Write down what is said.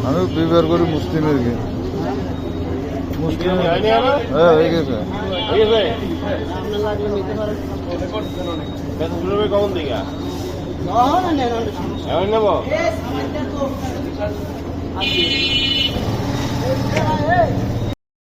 আমি বিবার করি মুসলিমের কি মুসলিম হ্যাঁ হয়ে গেছে কখন দিকে এখন নেব Hey!